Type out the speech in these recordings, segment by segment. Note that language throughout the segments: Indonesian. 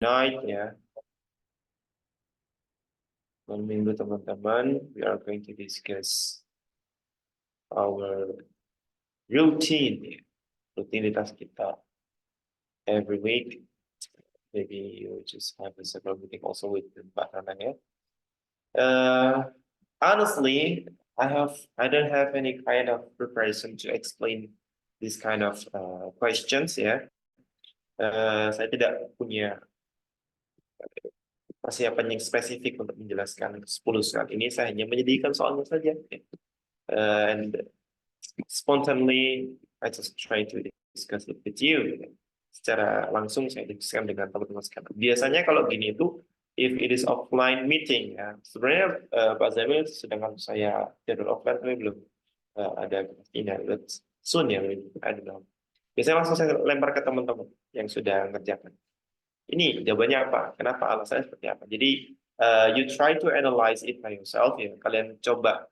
night ya. Malam minggu teman-teman, we are going to discuss our routine, ya. Rutinitas kita every week. Maybe you just have a several meeting also with Mbak Nana ya. Honestly, I don't have any kind of preparation to explain this kind of questions ya. Saya tidak punya persiapan yang spesifik untuk menjelaskan 10 soal ini. Saya hanya menyediakan soalnya saja. And spontaneously, I just try to discuss it with you. Secara langsung saya diskusikan dengan teman-teman sekalian. Biasanya kalau gini itu, if it is offline meeting, ya, sebenarnya Pak Zamil, sedangkan saya jadwal offline, tapi belum ada ini, soon ya, I don't know. Biasanya langsung saya lempar ke teman-teman yang sudah ngerjakan. Ini jawabannya apa? Kenapa? Alasannya seperti apa? Jadi you try to analyze it by yourself ya. Kalian coba,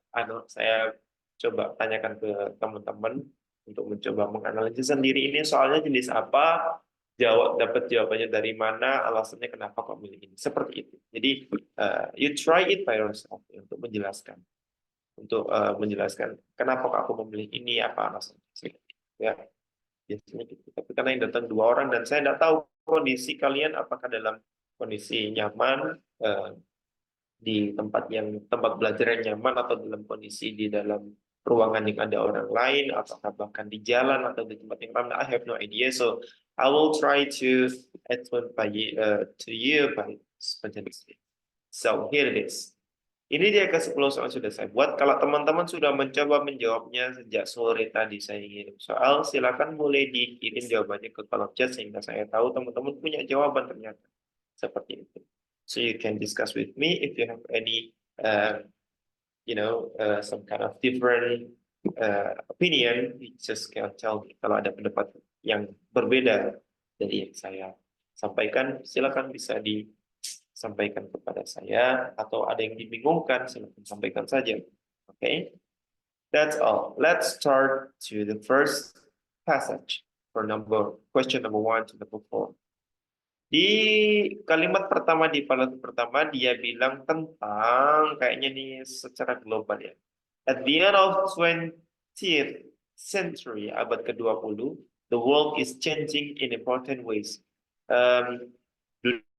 saya coba tanyakan ke teman-teman untuk mencoba menganalisis sendiri ini soalnya jenis apa, dapat jawabannya dari mana, alasannya kenapa kok milih ini. Seperti itu. Jadi you try it by yourself ya, untuk menjelaskan kenapa kok aku memilih ini, apa alasannya. Ya. Biasanya gitu. Tapi karena yang datang 2 orang dan saya tidak tahu kondisi kalian apakah dalam kondisi nyaman di tempat belajar yang nyaman atau dalam kondisi di dalam ruangan yang ada orang lain apakah bahkan di jalan atau di tempat yang ramai. I have no idea, so I will try to explain to you by spontaneously. So here it is. Ini dia ke-10 soal sudah saya buat. Kalau teman-teman sudah mencoba menjawabnya sejak sore tadi saya ngirim soal, silakan mulai dikirim jawabannya ke kolom chat sehingga saya tahu teman-teman punya jawaban ternyata. Seperti itu. So you can discuss with me if you have any, some kind of different opinion. You just can tell me. Kalau ada pendapat yang berbeda dari yang saya sampaikan, silakan bisa sampaikan kepada saya atau ada yang dibingungkan silakan sampaikan saja. Okay, that's all. Let's start to the first passage for question number 1 to number 4. Di kalimat pertama di paragraf pertama dia bilang tentang kayaknya nih secara global ya. At the end of 20th century, abad ke-20, the world is changing in important ways.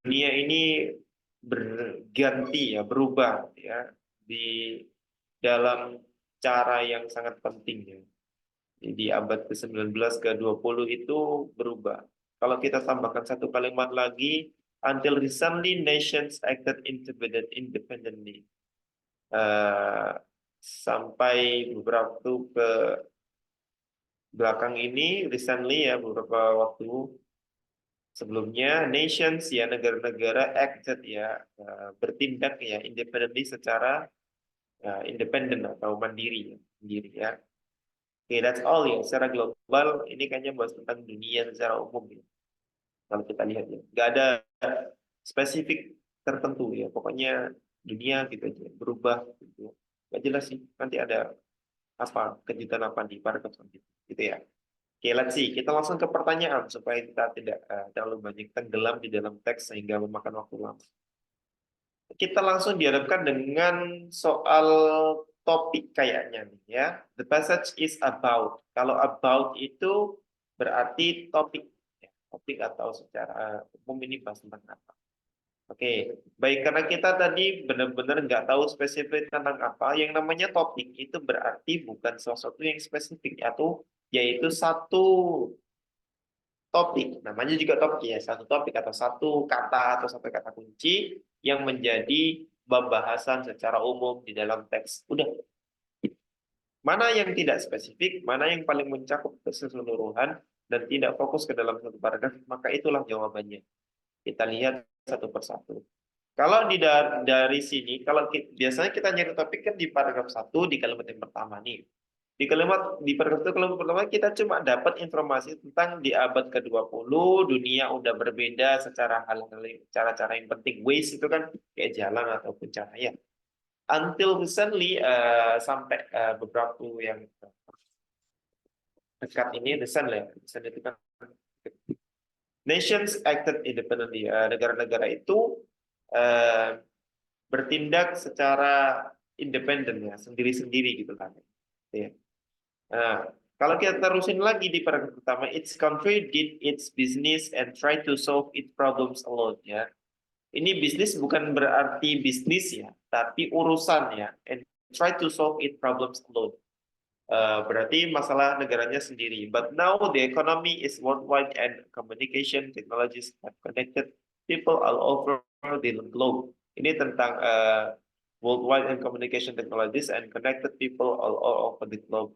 Dunia ini berganti ya, berubah ya di dalam cara yang sangat penting ya. Di abad ke-19 ke-20 itu berubah. Kalau kita tambahkan satu kalimat lagi, until recently nations acted independently. Sampai beberapa waktu ke belakang ini, recently ya, beberapa waktu sebelumnya, nations ya, negara-negara acted ya, bertindak ya, independently secara independen atau mandiri ya. Oke, that's all ya. Secara global ini kayaknya bahas tentang dunia secara umum ya. Kalau kita lihat ya, nggak ada spesifik tertentu ya. Pokoknya dunia gitu aja berubah gitu. Nggak jelas sih. Nanti ada apa kejutan apa di paragraf selanjutnya gitu ya. Oke, let's see. Kita langsung ke pertanyaan supaya kita tidak terlalu banyak tenggelam di dalam teks sehingga memakan waktu lama. Kita langsung dihadapkan dengan soal topik kayaknya nih ya. The passage is about. Kalau about itu berarti topik. Ya, topik atau secara umum ini bahas tentang apa. Oke, baik karena kita tadi benar-benar nggak tahu spesifik tentang apa. Yang namanya topik itu berarti bukan sesuatu yang spesifik, yaitu satu topik. Namanya juga topik ya, satu topik atau satu kata atau satu kata kunci yang menjadi pembahasan secara umum di dalam teks. Udah. Mana yang tidak spesifik, mana yang paling mencakup keseluruhan dan tidak fokus ke dalam satu paragraf, maka itulah jawabannya. Kita lihat satu persatu. Kalau dari sini, biasanya kita nyari topik kan di paragraf 1 di kalimat yang pertama nih. Di paragraf itu kalimat pertama kita cuma dapat informasi tentang di abad ke-20 dunia udah berbeda secara cara-cara yang penting. Ways itu kan kayak jalan ataupun cahaya. Until recently sampai beberapa yang dekat ini recent lah. Recent itu kan Nations acted independently. Negara-negara itu uh, bertindak secara independen ya, sendiri-sendiri gitu kan. Ya. Nah, kalau kita terusin lagi di paragraf pertama, each country did its business and try to solve its problems alone ya. Ini bisnis bukan berarti bisnis ya, tapi urusan ya, and try to solve its problems alone. Berarti masalah negaranya sendiri. But now the economy is worldwide and communication technologies have connected people all over the globe. Ini tentang worldwide and communication technologies and connected people all over the globe.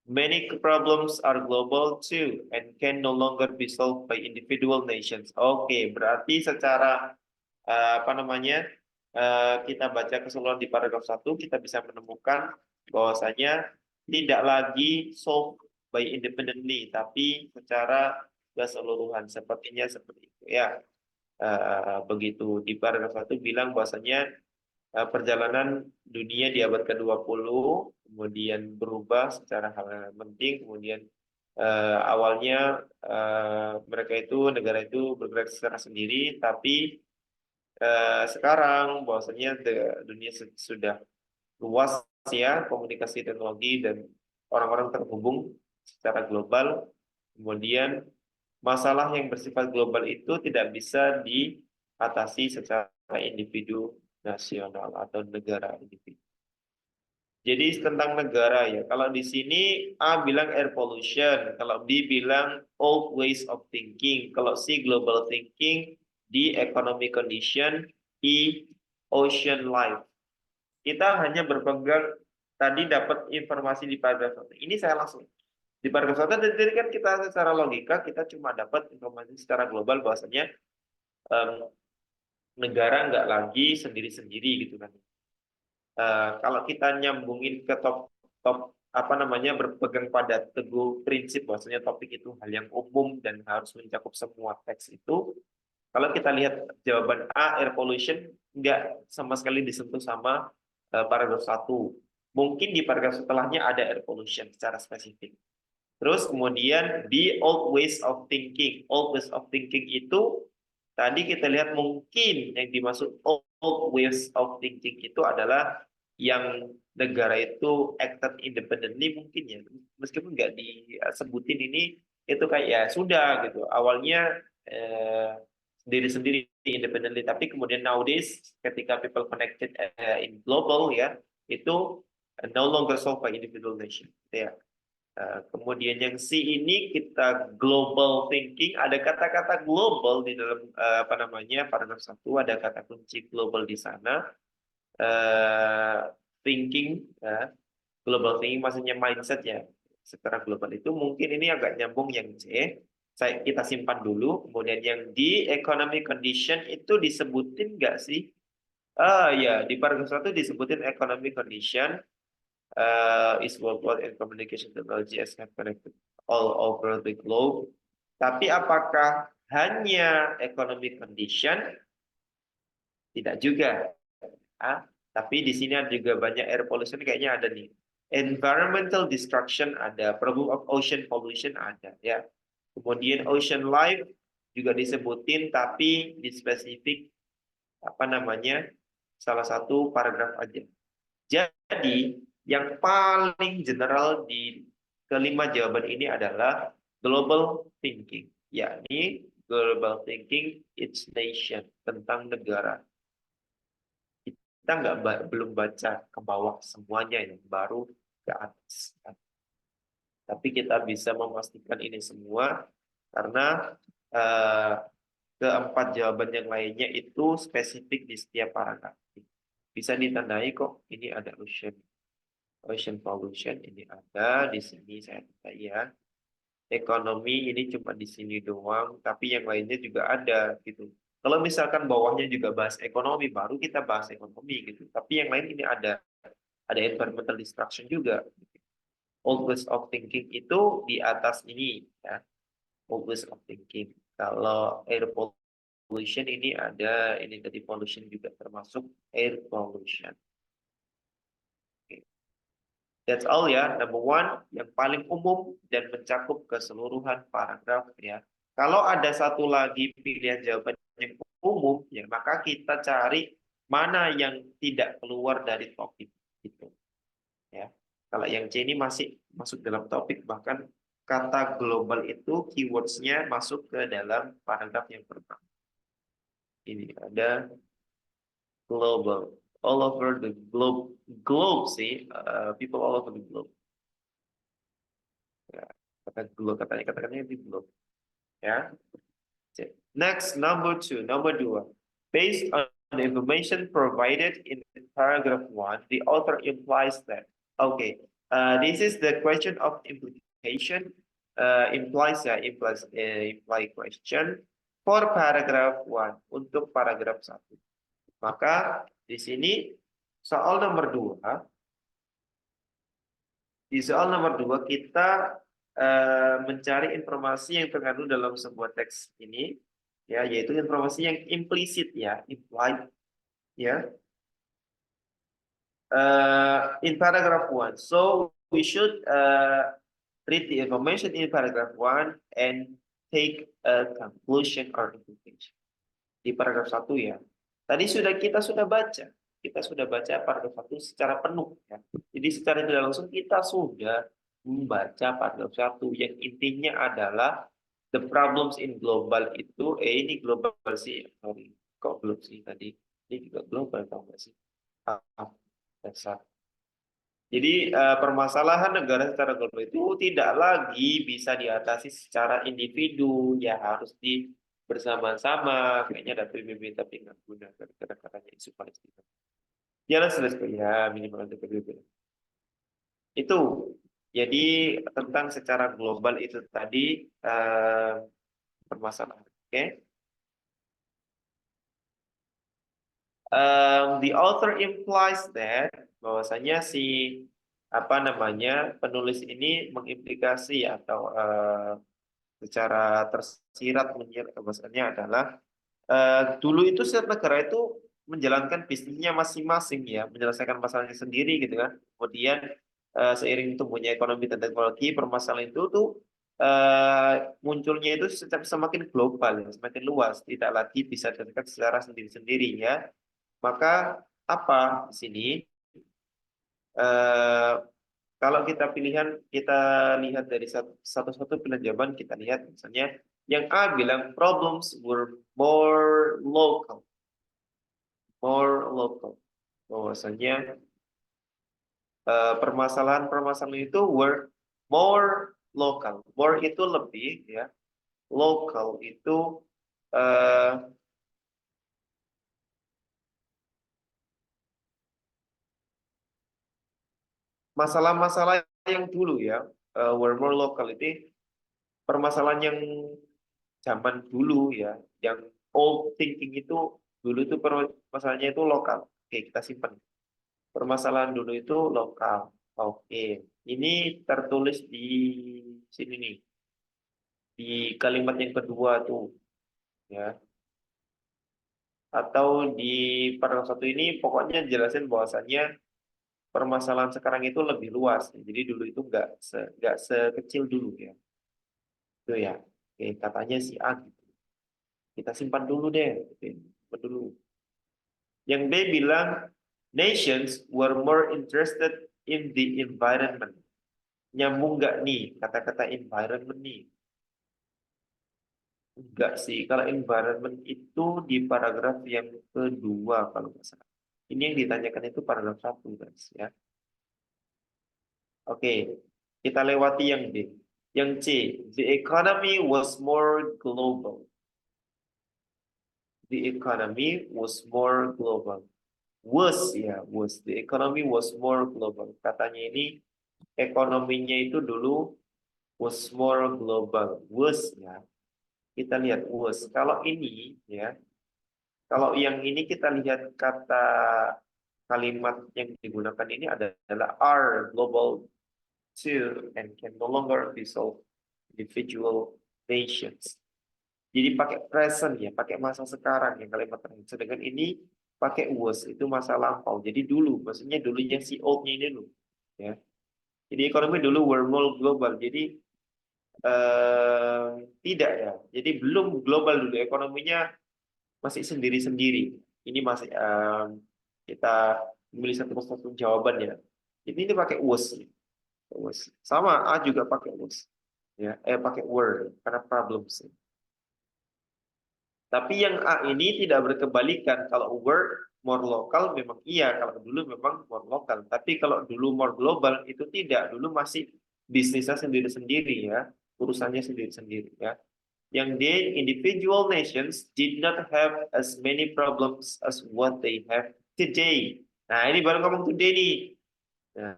Many problems are global too and can no longer be solved by individual nations. Oke, berarti secara apa namanya? Kita baca keseluruhan di paragraf 1, kita bisa menemukan bahwasanya tidak lagi solved by independently, tapi secara keseluruhan. Sepertinya seperti itu ya. Begitu di paragraf 1 bilang bahwasanya perjalanan dunia di abad ke-20 kemudian berubah secara hal penting, kemudian awalnya mereka itu negara itu bergerak secara sendiri, tapi sekarang bahwasanya dunia sudah luas ya, komunikasi teknologi dan orang-orang terhubung secara global. Kemudian masalah yang bersifat global itu tidak bisa diatasi secara individu nasional atau negara individu. Jadi tentang negara ya. Kalau di sini A bilang air pollution, kalau B bilang old ways of thinking, kalau C global thinking, D economic condition, E ocean life. Kita hanya berpegang tadi dapat informasi di paragraf 1. Ini saya langsung di paragraf 1 tadi kan kita secara logika kita cuma dapat informasi secara global bahwasanya negara nggak lagi sendiri-sendiri gitu kan. Kalau kita nyambungin ke top apa namanya berpegang pada teguh prinsip bahwasanya topik itu hal yang umum dan harus mencakup semua teks itu. Kalau kita lihat jawaban A air pollution nggak sama sekali disentuh sama paragraf 1. Mungkin di paragraf setelahnya ada air pollution secara spesifik. Terus kemudian B old ways of thinking. Old ways of thinking itu tadi kita lihat mungkin yang dimaksud old ways of thinking itu adalah yang negara itu acted independently mungkin ya, meskipun nggak disebutin ini itu kayak ya sudah gitu awalnya sendiri-sendiri independently, tapi kemudian nowadays ketika people connected in global ya itu no longer solved by individual nation ya. Kemudian yang C ini kita global thinking, ada kata-kata global di dalam apa namanya paragraf 1, ada kata kunci global di sana. Thinking, global thinking maksudnya mindset ya. Secara global itu mungkin ini agak nyambung yang C. Kita simpan dulu. Kemudian yang D, economic condition itu disebutin nggak sih? Ya, di paragraf 1 disebutin economic condition. Is worldwide and communication technology as have connected all over the globe. Tapi apakah hanya economic condition? Tidak juga. Tapi di sini ada juga banyak air pollution kayaknya ada nih. Environmental destruction ada, problem of ocean pollution ada ya. Kemudian ocean life juga disebutin tapi di spesifik apa namanya salah satu paragraf aja. Jadi yang paling general di kelima jawaban ini adalah global thinking, yakni global thinking its nation, tentang negara. Kita belum baca ke bawah semuanya yang baru ke atas. Tapi kita bisa memastikan ini semua karena keempat jawaban yang lainnya itu spesifik di setiap paragraf. Bisa ditandai kok ini ada ocean pollution ini ada di sini saya tanda ya. Ekonomi ini cuma di sini doang, tapi yang lainnya juga ada gitu. Kalau misalkan bawahnya juga bahas ekonomi, baru kita bahas ekonomi gitu. Tapi yang lain ini ada environmental destruction juga. Old ways of thinking itu di atas ini ya. Old ways of thinking. Kalau air pollution ini ada ini tadi pollution juga termasuk air pollution. That's all ya. Number one, yang paling umum dan mencakup keseluruhan paragraf ya. Kalau ada satu lagi pilihan jawaban yang umum, ya maka kita cari mana yang tidak keluar dari topik itu. Ya, kalau yang C ini masih masuk dalam topik, bahkan kata global itu keywords-nya masuk ke dalam paragraf yang pertama. Ini ada global, all over the globe, globe sih, people all over the globe. Ya, katanya di globe. Ya. Next, number two. Based on the information provided in paragraph 1, the author implies that. Okay, this is the question of implication. Imply question for paragraph 1 untuk paragraf 1. Maka di sini soal nomor 2, di soal nomor 2 kita mencari informasi yang terkandung dalam sebuah teks ini, ya, yaitu informasi yang implisit, ya, implied, ya, in paragraph 1. So we should read the information in paragraph 1 and take a conclusion or implication. Di paragraf 1, ya. Tadi kita sudah baca. Kita sudah baca paragraf 1 secara penuh, ya. Jadi secara tidak langsung kita sudah membaca paragraf 1 yang intinya adalah the problems in global itu, ini global sih, sorry, kok belum sih tadi, ini juga global tau nggak sih? Dasar. Jadi permasalahan negara secara global itu tidak lagi bisa diatasi secara individu, ya harus bersama-sama. Kayaknya ada PBB tapi nggak guna kata-katanya isu Palestina. Ya selesai ya, minimal ada PBB. Itu jadi tentang secara global itu tadi permasalahan. Oke. The author implies that bahwasanya si penulis ini mengimplikasi atau secara tersirat bahwasanya adalah dulu itu setiap negara itu menjalankan bisnisnya masing-masing, ya, menyelesaikan masalahnya sendiri gitu kan. Kemudian seiring tumbuhnya ekonomi dan teknologi, permasalahan itu tuh munculnya itu semakin global, ya, semakin luas, tidak lagi bisa dilakukan secara sendiri-sendiri, ya. Maka apa di sini? Eh, Kalau kita lihat dari satu-satu pilihan jawaban, kita lihat misalnya yang A bilang problems were more local. Bahwasanya permasalahan-permasalahan itu were more local. More itu lebih, ya. Local itu masalah-masalah yang dulu, ya, were more local itu permasalahan yang zaman dulu, ya, yang old thinking itu dulu itu permasalahannya itu lokal. Oke, kita simpan. Permasalahan dulu itu lokal. Oke, ini tertulis di sini nih, di kalimat yang kedua tuh, ya. Atau di paragraf 1 ini pokoknya jelasin bahwasannya permasalahan sekarang itu lebih luas. Jadi dulu itu nggak sekecil dulu, ya. Itu, ya. Oke, katanya si A gitu. Kita simpan dulu deh. Oke, simpan dulu. Yang B bilang nations were more interested in the environment. Nyambung nggak nih kata-kata environment nih? Enggak sih. Kalau environment itu di paragraf yang kedua kalau nggak salah. Ini yang ditanyakan itu paragraf 1, guys, ya. Oke, kita lewati yang D. Yang C, the economy was more global. The economy was more global. Was, ya, was. The economy was more global. Katanya ini ekonominya itu dulu was more global. Was, ya. Kita lihat was. Kalau ini, ya, kalau yang ini kita lihat kata kalimat yang digunakan ini adalah are global too and can no longer be solved individual nations. Jadi pakai present, ya, pakai masa sekarang yang kalimat terakhir. Sedangkan ini pakai was, itu masa lampau. Jadi dulu, maksudnya dulunya si old-nya ini dulu, ya. Jadi ekonomi dulu were more global. Jadi tidak ya. Jadi belum global dulu, ekonominya masih sendiri-sendiri. Ini masih kita memilih satu jawaban ya. Ini pakai was, was. Sama A juga pakai was, ya. Pakai were karena problems. Tapi yang A ini tidak berkebalikan. Kalau were more lokal memang iya, kalau dulu memang more lokal. Tapi kalau dulu more global itu tidak. Dulu masih bisnisnya sendiri-sendiri ya, urusannya sendiri-sendiri ya. Yang D, individual nations did not have as many problems as what they have today. Nah, ini baru ngomong today nih. Nah,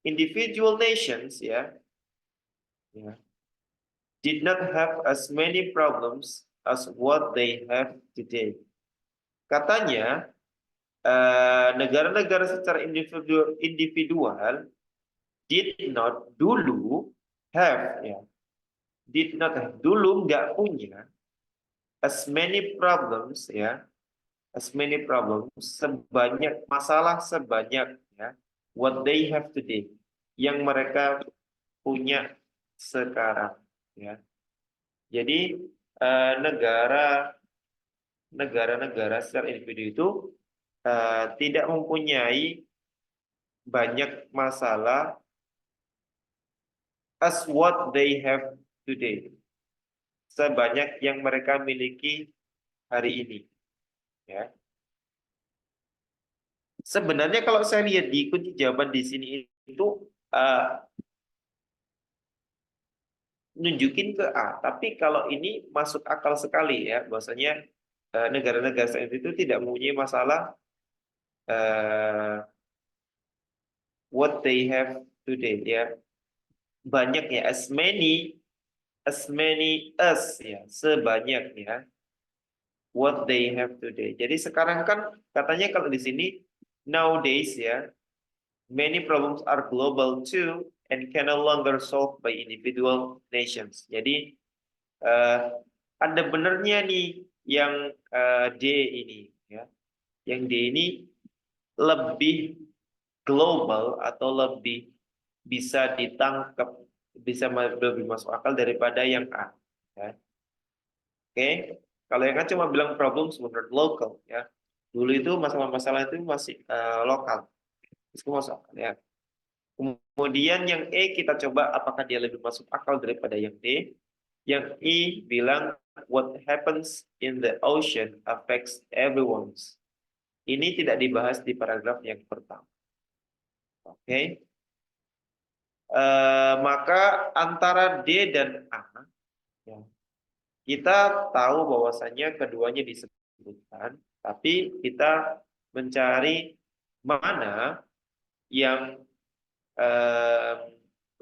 individual nations ya, did not have as many problems as what they have today. Katanya negara-negara secara individual did not dulu have ya, did not have dulu nggak punya as many problems ya, as many problems sebanyak masalah sebanyak ya what they have today yang mereka punya sekarang ya. Jadi negara-negara secara individu itu tidak mempunyai banyak masalah as what they have today, sebanyak yang mereka miliki hari ini ya. Sebenarnya kalau saya lihat di kunci jawaban di sini itu nunjukin ke A, tapi kalau ini masuk akal sekali ya, bahwasanya negara-negara saat itu tidak mempunyai masalah what they have today ya. Banyak ya, as many as ya, sebanyak ya what they have today. Jadi sekarang kan katanya kalau di sini nowadays ya, many problems are global too and can no longer solved by individual nations. Jadi ada benernya nih yang D ini ya. Yang D ini lebih global atau lebih bisa ditangkap, bisa lebih masuk akal daripada yang A ya. Oke. Kalau yang A cuma bilang problem sebenarnya local ya. Dulu itu masalah-masalah itu masih lokal. Itu masuk akal ya. Kemudian yang E kita coba apakah dia lebih masuk akal daripada yang D. Yang E bilang what happens in the ocean affects everyone's. Ini tidak dibahas di paragraf yang pertama. Oke. Maka antara D dan A, ya, kita tahu bahwasannya keduanya disebutkan, tapi kita mencari mana yang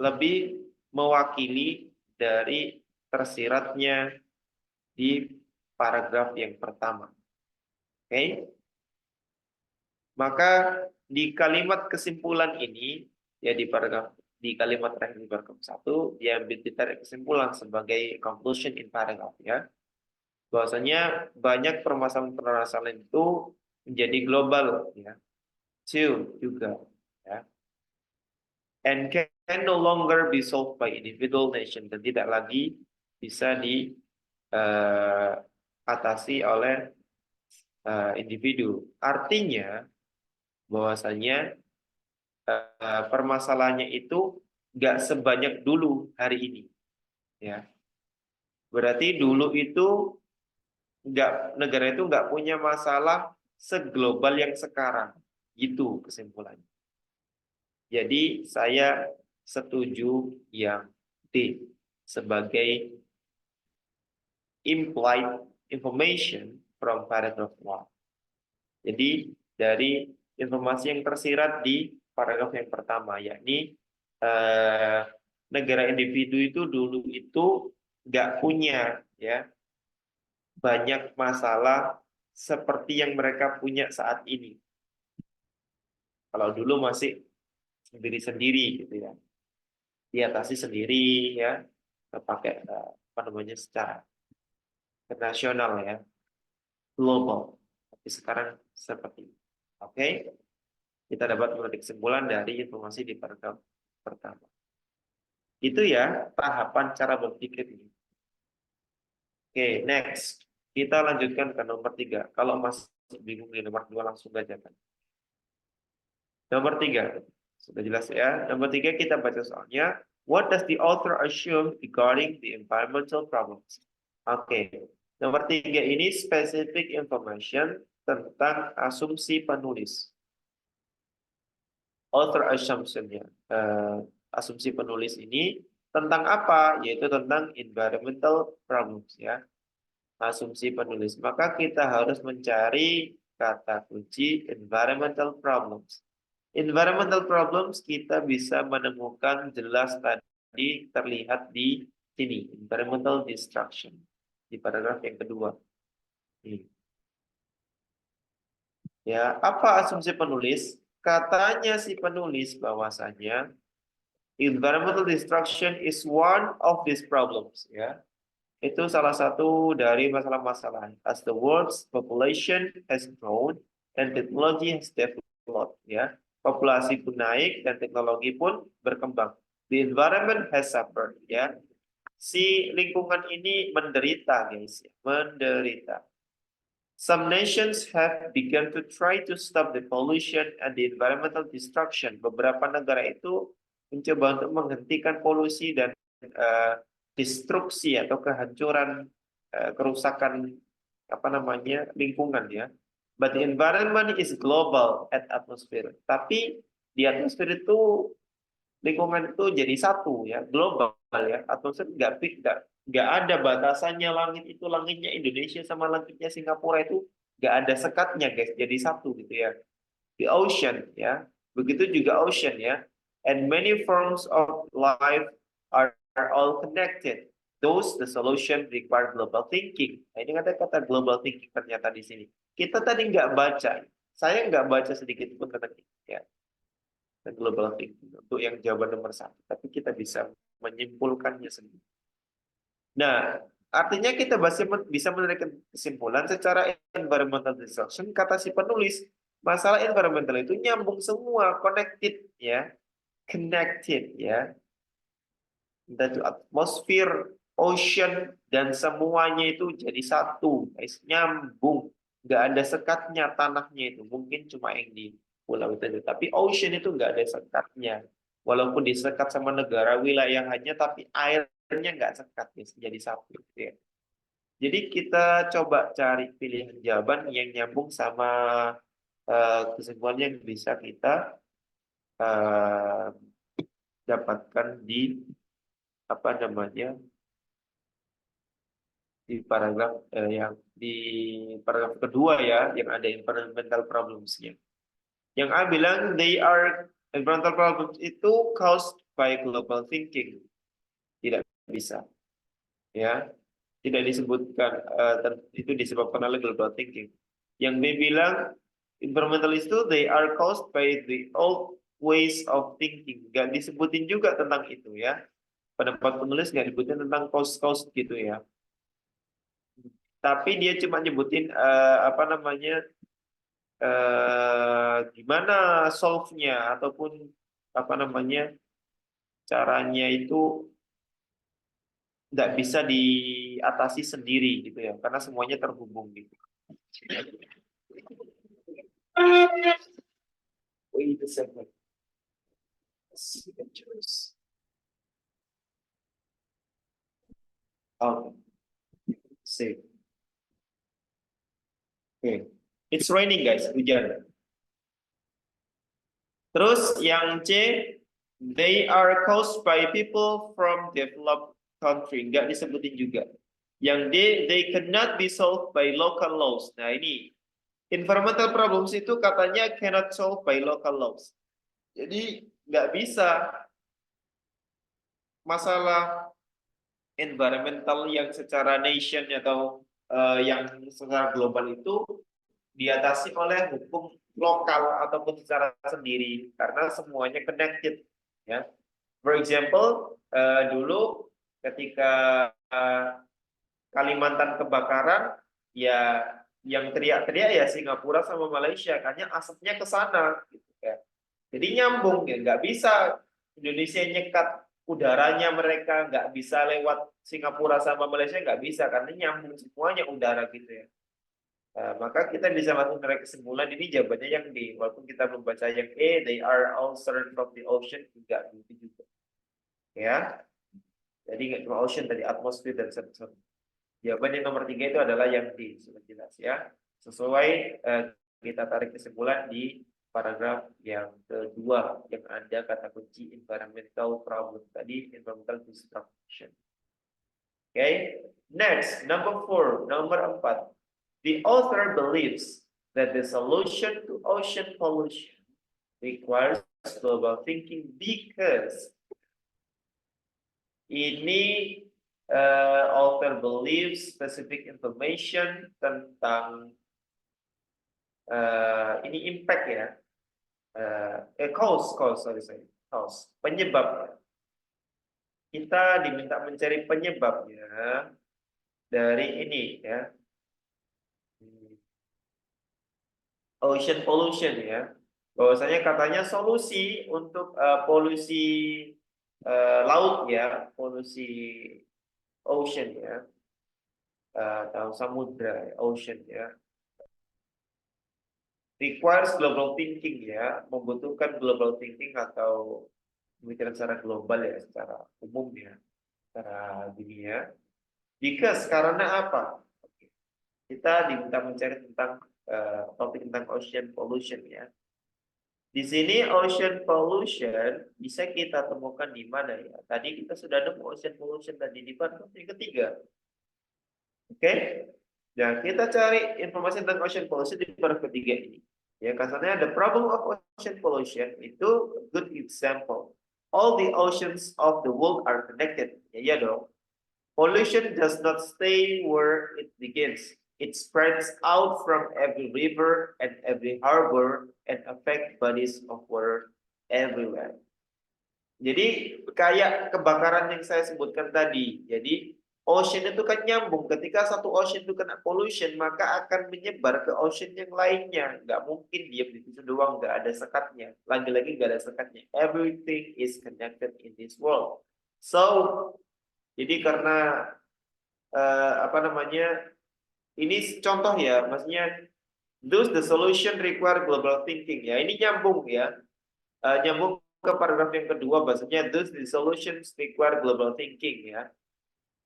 lebih mewakili dari tersiratnya di paragraf yang pertama. Oke. Maka di kalimat kesimpulan ini, ya di kalimat terakhir di paragraf 1, diambil ditarik kesimpulan sebagai conclusion in paragraph ya. Bahwasanya banyak permasalahan-permasalahan itu menjadi global ya. Two juga ya. And can no longer be solved by individual nation, dan tidak lagi bisa diatasi oleh individu. Artinya bahwasanya permasalahannya itu nggak sebanyak dulu hari ini ya. Berarti dulu itu negara itu nggak punya masalah seglobal yang sekarang, gitu kesimpulannya. Jadi saya setuju yang D sebagai implied information from paragraph 1. Jadi dari informasi yang tersirat di paragraf yang pertama, yakni negara individu itu dulu itu nggak punya ya banyak masalah seperti yang mereka punya saat ini. Kalau dulu masih sendiri-sendiri gitu ya, diatasi sendiri ya, pakai apa namanya secara internasional ya, global. Tapi sekarang seperti ini. Oke, kita dapat memetik kesimpulan dari informasi di paragraf pertama. Itu ya tahapan cara berpikir ini. Oke, next. Kita lanjutkan ke nomor 3. Kalau masih bingung di nomor 2 langsung aja kan. Nomor 3. Sudah jelas ya. Nomor 3 kita baca soalnya. What does the author assume regarding the environmental problems? Oke. Nomor 3 ini specific information tentang asumsi penulis. Author assumption ya. Asumsi penulis ini tentang apa? Yaitu tentang environmental problems ya. Asumsi penulis. Maka kita harus mencari kata kunci environmental problems. Environmental problems kita bisa menemukan jelas tadi terlihat di sini. Environmental destruction. Di paragraf yang kedua. Ini. Ya, apa asumsi penulis? Katanya si penulis bahwasanya environmental destruction is one of these problems. Ya, itu salah satu dari masalah-masalah. As the world's population has grown and technology has developed, ya, populasi pun naik dan teknologi pun berkembang. The environment has suffered, ya. Si lingkungan ini menderita, guys, ya. Menderita. Some nations have begun to try to stop the pollution and the environmental destruction. Beberapa negara itu mencoba untuk menghentikan polusi dan destruksi atau kehancuran, kerusakan apa namanya lingkungan ya. But the environment is global at atmosphere. Tapi di atmosfer itu lingkungan itu jadi satu ya, global ya. Atmosfer nggak ada batasannya, langit itu langitnya Indonesia sama langitnya Singapura itu nggak ada sekatnya guys, jadi satu gitu ya. The ocean ya, begitu juga ocean ya. And many forms of life are all connected. Those the solution require global thinking. Nah, ini kata-kata global thinking ternyata di sini. Kita tadi nggak baca, saya nggak baca sedikit pun kata ya. Dan global thinking untuk yang jawaban nomor 1, tapi kita bisa menyimpulkannya sendiri. Nah, artinya kita bisa menarik kesimpulan secara environmental destruction, kata si penulis, masalah environmental itu nyambung semua, connected ya, connected ya. Entah itu atmosfer, ocean, dan semuanya itu jadi satu, guys, nyambung. Nggak ada sekatnya tanahnya itu, mungkin cuma yang di pulau itu. Tapi ocean itu nggak ada sekatnya. Walaupun disekat sama negara wilayahnya, tapi airnya nggak sekat, guys, jadi satu. Gitu ya. Jadi kita coba cari pilihan jawaban yang nyambung sama kesimpulan yang bisa kita dapatkan di apa namanya di paragraf yang di paragraf kedua ya, yang ada environmental problems-nya. Yang A bilang environmental problems itu caused by global thinking. Tidak bisa. Ya. Tidak disebutkan itu disebabkan oleh global thinking. Yang B bilang environmental itu they are caused by the old ways of thinking. Gak disebutin juga tentang itu ya. Pendapat penulis nggak disebutin tentang cause gitu ya. Tapi dia cuma nyebutin apa namanya gimana solve-nya ataupun apa namanya caranya itu nggak bisa diatasi sendiri gitu ya, karena semuanya terhubung gitu. Wait a second. Oh, save. Okay. It's raining guys, hujan. Terus yang C, they are caused by people from developed country. Nggak disebutin juga. Yang D, they cannot be solved by local laws. Nah ini, environmental problems itu katanya cannot solved by local laws. Jadi nggak bisa masalah environmental yang secara nation atau yang secara global itu diatasi oleh hukum lokal ataupun secara sendiri karena semuanya connected ya. For example, dulu ketika Kalimantan kebakaran ya yang teriak-teriak ya Singapura sama Malaysia karena asapnya ke sana gitu ya. Jadi nyambung ya, nggak bisa Indonesia nyekat udaranya mereka nggak bisa lewat Singapura sama Malaysia, nggak bisa karena nyambung semuanya udara gitu ya. Maka kita bisa langsung tarik kesimpulan ini jawabannya yang D. Walaupun kita membaca yang E, they are all surrounded from the ocean, enggak gitu juga. Ya, jadi nggak cuma ocean tadi, atmosfer dan sensor. Jawaban yang nomor 3 itu adalah yang D, sudah jelas ya. Sesuai kita tarik kesimpulan di paragraf yang kedua yang ada kata kunci environmental problem tadi, environmental destruction. Okay, next number 4, nomor 4. The author believes that the solution to ocean pollution requires global thinking because ini author believes specific information tentang ini impact ya, cause penyebab. Kita diminta mencari penyebabnya dari ini ya, ocean pollution ya. Bahwasanya katanya solusi untuk polusi laut ya, polusi ocean ya, atau samudra, ocean ya, requires global thinking ya, membutuhkan global thinking atau pemikiran secara global ya, secara umum ya, secara dunia. Because karena apa? Kita diminta mencari tentang topik tentang ocean pollution ya. Di sini ocean pollution bisa kita temukan di mana ya? Tadi kita sudah nemu ocean pollution tadi di paragraf yang ketiga. Oke? Nah, kita cari informasi tentang ocean pollution di paragraf ketiga ini. Ya, kasarnya the problem of ocean pollution itu good example. All the oceans of the world are connected. Ya dong. Pollution does not stay where it begins. It spreads out from every river and every harbor and affect bodies of water everywhere. Jadi kayak kebakaran yang saya sebutkan tadi. Jadi ocean itu kan nyambung. Ketika satu ocean itu kena pollution, maka akan menyebar ke ocean yang lainnya. Nggak mungkin diam di situ doang, nggak ada sekatnya. Lagi-lagi nggak ada sekatnya. Everything is connected in this world. So, jadi karena apa namanya? Ini contoh ya, maksudnya thus the solution require global thinking ya. Ini nyambung ya. Nyambung ke paragraf yang kedua bahasanya thus the solutions require global thinking ya.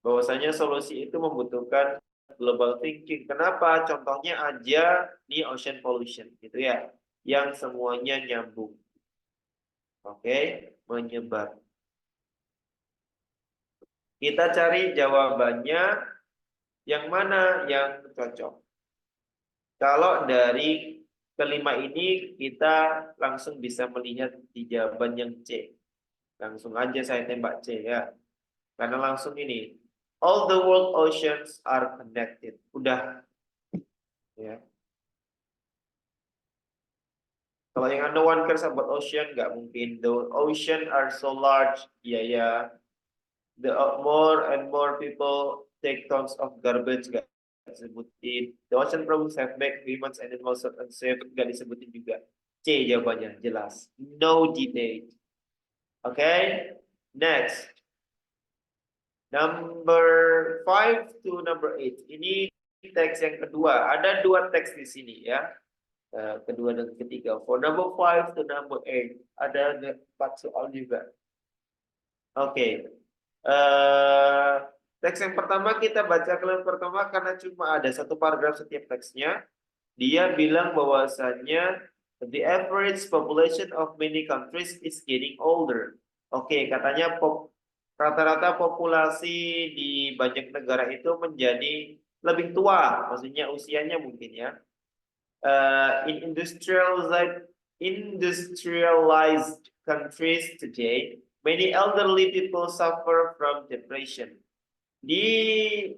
Bahwasanya solusi itu membutuhkan global thinking. Kenapa? Contohnya aja nih ocean pollution gitu ya. Yang semuanya nyambung. Oke, menyebar. Kita cari jawabannya yang mana yang cocok. Kalau dari kelima ini kita langsung bisa melihat di jawaban yang C. Langsung aja saya tembak C ya. Karena langsung ini. All the world oceans are connected. Udah. Ya. Kalau yang no one cares about ocean, nggak mungkin. The ocean are so large. Iya ya. The more and more people take tons of garbage, nggak disebutin. The ocean problems have made humans and animals unsafe, nggak disebutin juga. C jawabannya jelas. No debate. Okay, next. Number 5 to number 8. Ini teks yang kedua. Ada dua teks di sini ya. Kedua dan ketiga. For number 5 to number 8. Ada 4 soal juga. Oke. Teks yang pertama kita baca kalian pertama karena cuma ada satu paragraf setiap teksnya. Dia bilang bahwasannya the average population of many countries is getting older. Oke, katanya rata-rata populasi di banyak negara itu menjadi lebih tua, maksudnya usianya mungkin ya. In industrialized countries today, many elderly people suffer from depression. Di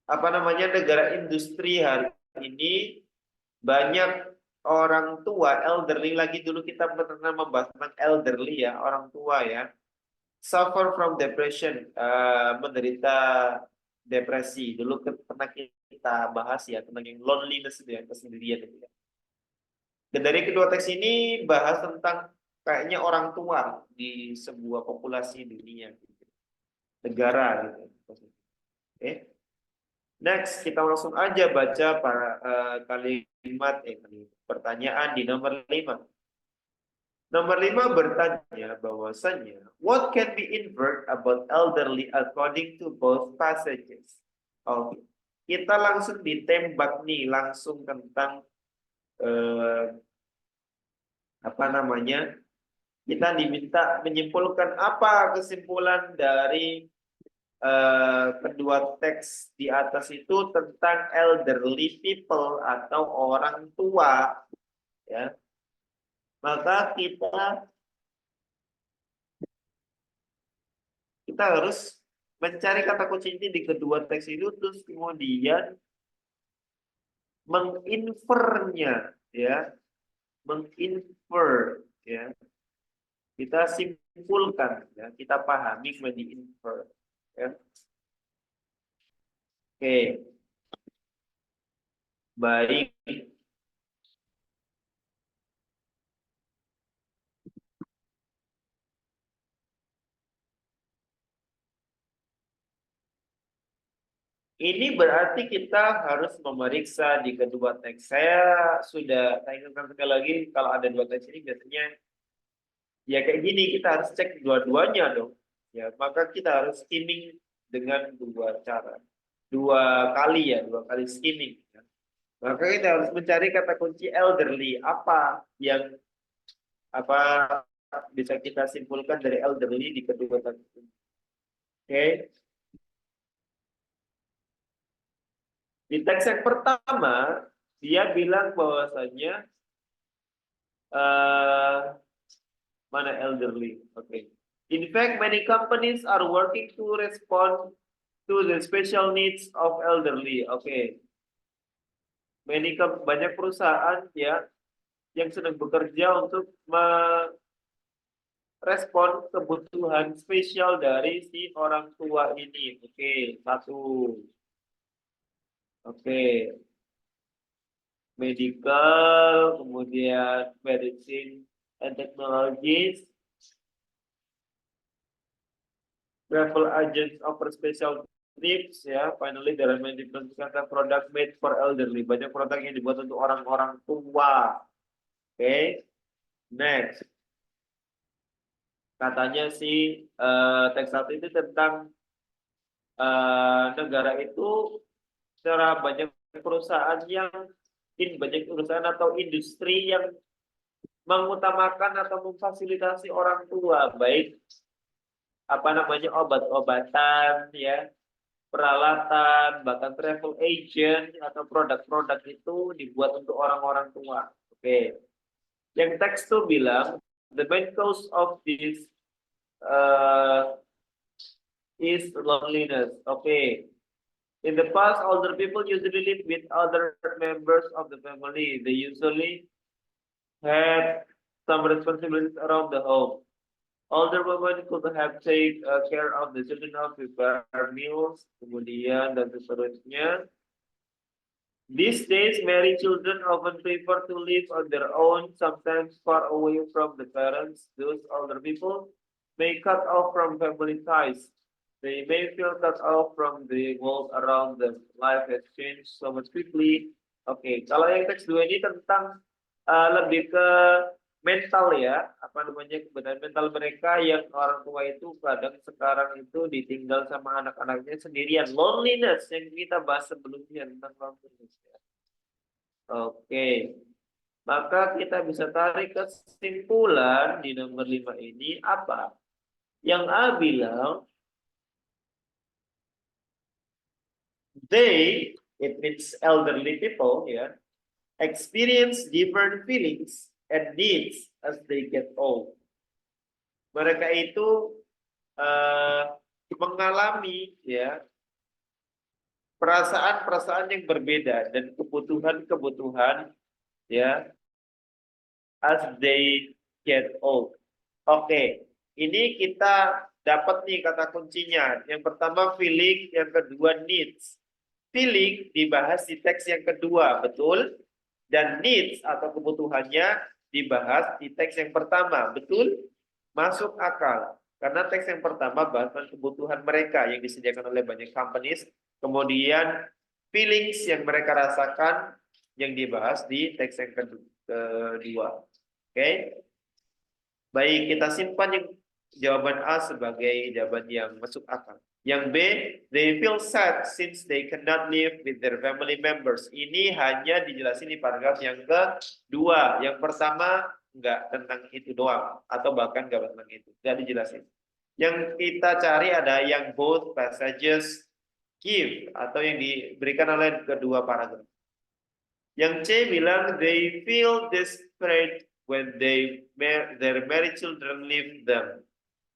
apa namanya negara industri hari ini banyak orang tua elderly, lagi dulu kita pernah membahas tentang elderly ya, orang tua ya, suffer from depression, menderita depresi. Dulu pernah kita bahas ya tentang yang loneliness itu ya, kesendirian itu ya. Dan dari kedua teks ini bahas tentang kayaknya orang tua di sebuah populasi dunia, negara gitu. Oke. Next, kita langsung aja baca kalimat pertanyaan di nomor 5. Nomor 5 bertanya bahwasannya, what can be inferred about elderly according to both passages? Oke. Kita langsung ditembak nih, langsung tentang apa namanya? Kita diminta menyimpulkan apa kesimpulan dari kedua teks di atas itu tentang elderly people atau orang tua, ya. Maka kita harus mencari kata kunci ini di kedua teks itu, terus kemudian menginfernya, ya, menginfer, ya. Kita simpulkan, ya, kita pahami menjadi infer, ya. Oke, baik. Ini berarti kita harus memeriksa di kedua teks. Saya ingatkan sekali lagi, kalau ada dua teks ini biasanya ya kayak gini, kita harus cek dua-duanya dong. Ya, maka kita harus skimming dengan dua cara. Dua kali skimming. Ya. Maka kita harus mencari kata kunci elderly. Apa yang bisa kita simpulkan dari elderly di kedua teks ini. Oke. Di teks yang pertama, dia bilang bahwasanya mana elderly? Okay. In fact, many companies are working to respond to the special needs of elderly. Okay. Banyak perusahaan ya yang sedang bekerja untuk merespon kebutuhan spesial dari si orang tua ini. Oke, satu. Oke. Medical, kemudian medicine and technologies. Travel agents offer special tips, ya. Finally, there are many different product made for elderly. Banyak produk yang dibuat untuk orang-orang tua. Oke, next. Katanya sih teks satu itu tentang negara itu secara banyak perusahaan banyak perusahaan atau industri yang mengutamakan atau memfasilitasi orang tua, baik obat-obatan, ya, peralatan, bahkan travel agent atau produk-produk itu dibuat untuk orang-orang tua. Oke. Yang teks itu bilang the main cause of this is loneliness. Okay. In the past, older people usually live with other members of the family. They usually had some responsibilities around the home. Older women could have take care of the children, of prepare meals, kemudian dan seterusnya. These days, married children often prefer to live on their own, sometimes far away from the parents. Those older people may cut off from family ties. They may feel cut off from the world around them. Life has changed so much quickly. Oke, kalau yang teks 2 ini tentang lebih ke mental, ya, kebenaran mental mereka yang orang tua itu kadang sekarang itu ditinggal sama anak-anaknya sendirian. Loneliness yang kita bahas sebelumnya tentang loneliness. Ya. Oke, maka kita bisa tarik kesimpulan di nomor 5 ini apa? Yang A bilang, they, it means elderly people, ya, experience different feelings and needs as they get old. Mereka itu mengalami, ya, perasaan-perasaan yang berbeda dan kebutuhan-kebutuhan, ya, as they get old. Oke, ini kita dapat nih kata kuncinya. Yang pertama feeling, yang kedua needs. Feeling dibahas di teks yang kedua, betul? Dan needs atau kebutuhannya dibahas di teks yang pertama. Betul? Masuk akal. Karena teks yang pertama bahas tentang kebutuhan mereka yang disediakan oleh banyak companies. Kemudian feelings yang mereka rasakan yang dibahas di teks yang kedua. Oke. Baik, kita simpan yang jawaban A sebagai jawaban yang masuk akal. Yang B, they feel sad since they cannot live with their family members. Ini hanya dijelasin di paragraf yang kedua. Yang pertama enggak tentang itu doang, atau bahkan enggak tentang itu. Enggak dijelasin. Yang kita cari ada yang both passages give, atau yang diberikan oleh kedua paragraf. Yang C bilang they feel desperate when their married children leave them.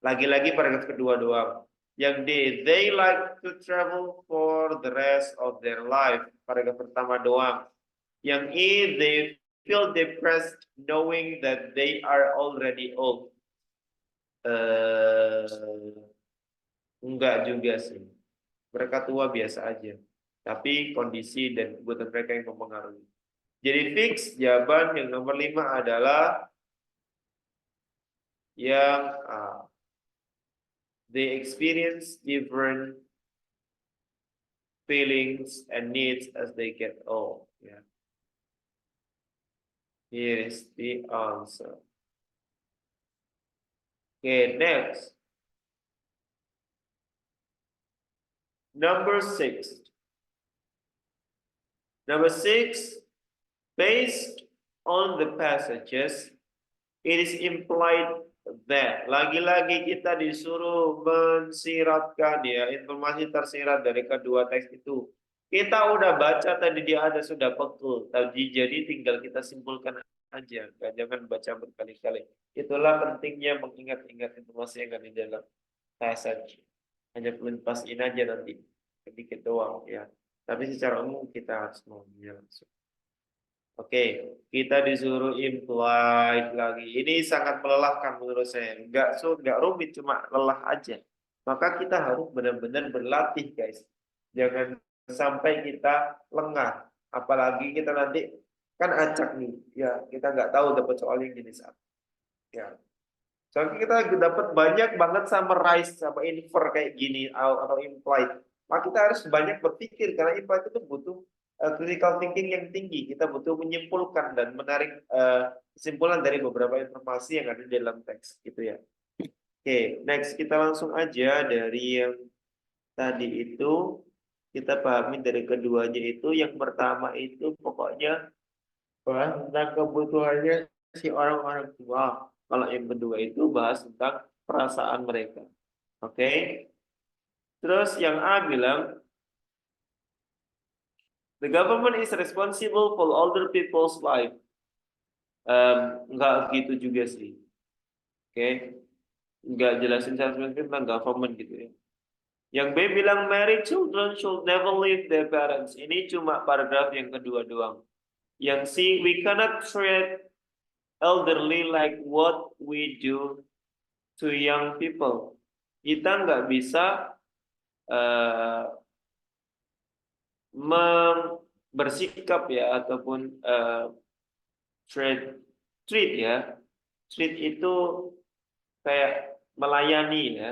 Lagi-lagi paragraf kedua doang. Yang D, they like to travel for the rest of their life. Paragraf pertama doang. Yang E, they feel depressed knowing that they are already old. Enggak juga sih. Mereka tua biasa aja. Tapi kondisi dan kebutuhan mereka yang mempengaruhi. Jadi fix jawaban yang nomor 5 adalah yang A. They experience different feelings and needs as they get old. Yeah. Here is the answer. Okay, next. Number 6. Number 6, based on the passages, it is implied that. Lagi-lagi kita disuruh mensiratkan ya, informasi tersirat dari kedua teks itu. Kita udah baca tadi dia ada sudah betul. Jadi tinggal kita simpulkan aja. Jangan baca berkali-kali. Itulah pentingnya mengingat-ingat informasi yang ada di dalam passage. Hanya pastiin aja nanti sedikit doang ya. Tapi secara umum kita harus mengambil langsung. Oke, kita disuruh implied lagi. Ini sangat melelahkan menurut saya. Enggak rumit, cuma lelah aja. Maka kita harus benar-benar berlatih, guys. Jangan sampai kita lengah. Apalagi kita nanti kan acak nih. Ya, kita nggak tahu dapat soal yang jenis apa. Ya. Soalnya kita dapat banyak banget summarize sama infer kayak gini atau implied. Maka kita harus banyak berpikir karena implied itu butuh critical thinking yang tinggi. Kita butuh menyimpulkan dan menarik kesimpulan dari beberapa informasi yang ada di dalam teks gitu ya. Oke, next kita langsung aja dari yang tadi itu kita pahami dari keduanya itu. Yang pertama itu pokoknya bahas tentang kebutuhannya si orang-orang tua. Kalau yang kedua itu bahas tentang perasaan mereka. Oke. Terus yang A bilang the government is responsible for older people's life. Enggak gitu juga sih. Oke. Enggak jelasin tentang government gitu ya. Yang B bilang married children should never leave their parents. Ini cuma paragraf yang kedua doang. Yang C, we cannot treat elderly like what we do to young people. Kita nggak bisa bersikap ya ataupun treat ya. Treat itu kayak melayani ya.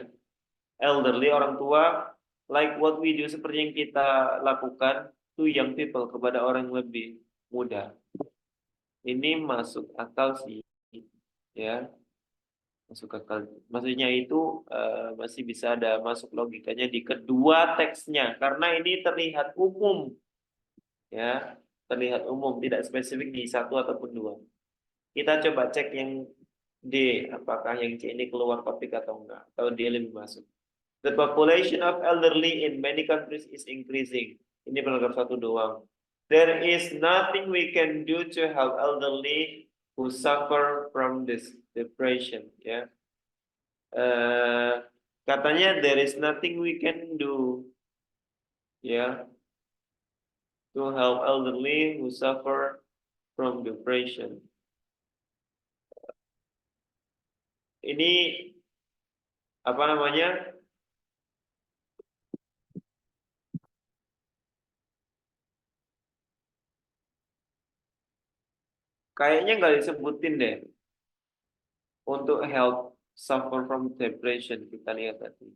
Elderly orang tua like what we do seperti yang kita lakukan to young people kepada orang lebih muda. Ini masuk akal sih ya. Masuk akal. Maksudnya itu masih bisa ada masuk logikanya di kedua teksnya karena ini terlihat umum ya, terlihat umum tidak spesifik di satu ataupun dua. Kita coba cek yang D, apakah yang C ini keluar topik atau enggak, atau dia lebih masuk. The population of elderly in many countries is increasing. Ini paragraf satu doang. There is nothing we can do to help elderly who suffer from this depression. Ya, katanya there is nothing we can do. Ya, to help elderly who suffer from depression. Ini apa namanya? Kayaknya nggak disebutin deh untuk help suffer from depression, kita lihat tadi.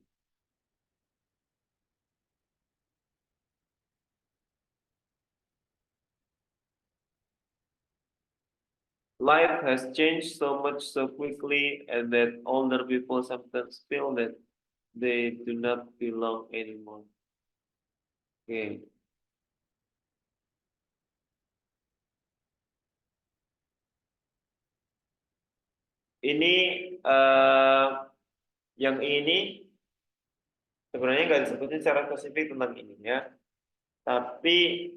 Life has changed so much so quickly, and that older people sometimes feel that they do not belong anymore. Oke, ini eh, yang ini sebenarnya nggak disebutin secara spesifik tentang ini ya, tapi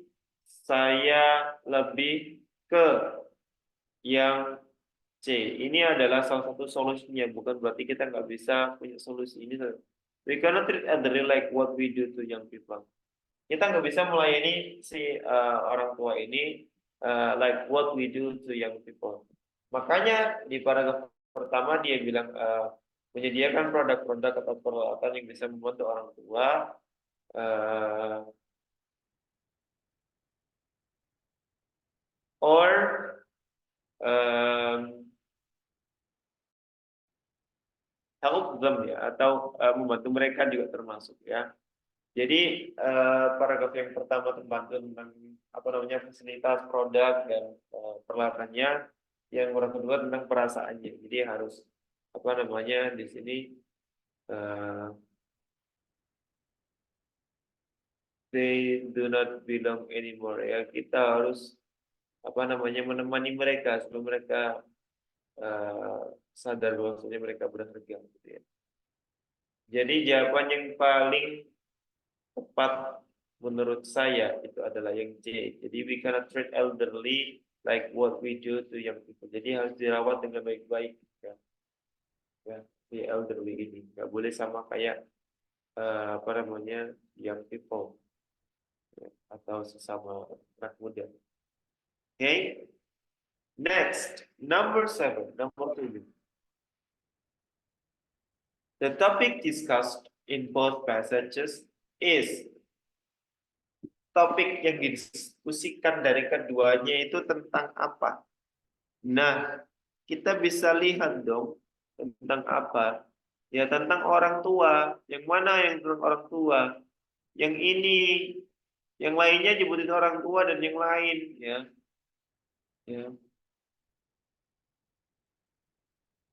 saya lebih ke yang C. Ini adalah salah satu solusinya, bukan berarti kita nggak bisa punya solusi ini. We cannot treat elderly like what we do to young people. Kita nggak bisa melayani si orang tua ini like what we do to young people. Makanya di paragraf pertama dia bilang menyediakan produk-produk atau peralatan yang bisa membantu orang tua uh, or um, help them ya, atau membantu mereka juga termasuk ya. Jadi paragraf yang pertama tentang apa namanya fasilitas produk dan peralatannya, yang paragraf kedua tentang perasaannya. Jadi harus apa namanya di sini eh, they do not belong anymore ya. Kita harus apa namanya menemani mereka sebelum mereka eh, sadar bahwasanya mereka berharga gitu ya. Jadi jawaban yang paling tepat menurut saya itu adalah yang C. Jadi we cannot treat elderly like what we do to young people. Jadi harus dirawat dengan baik-baik ya, ya si elderly ini. Nggak boleh sama kayak apa namanya young people ya, atau sesama anak muda. Oke, okay? Next, number seven, number tujuh. The topic discussed in both passages is topik yang didiskusikan dari keduanya itu tentang apa? Nah, kita bisa lihat dong tentang apa? Ya tentang orang tua. Yang mana yang tentang orang tua? Yang ini, yang lainnya nyebutin orang tua dan yang lain, ya. Ya.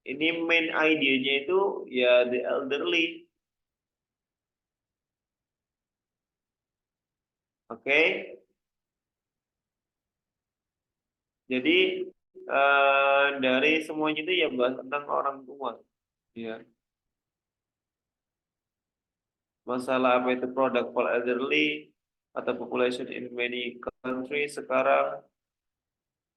Ini main idenya itu ya the elderly. Oke. Jadi dari semuanya itu ya bahas tentang orang tua. Ya. Masalah apa itu product for elderly atau population in many countries sekarang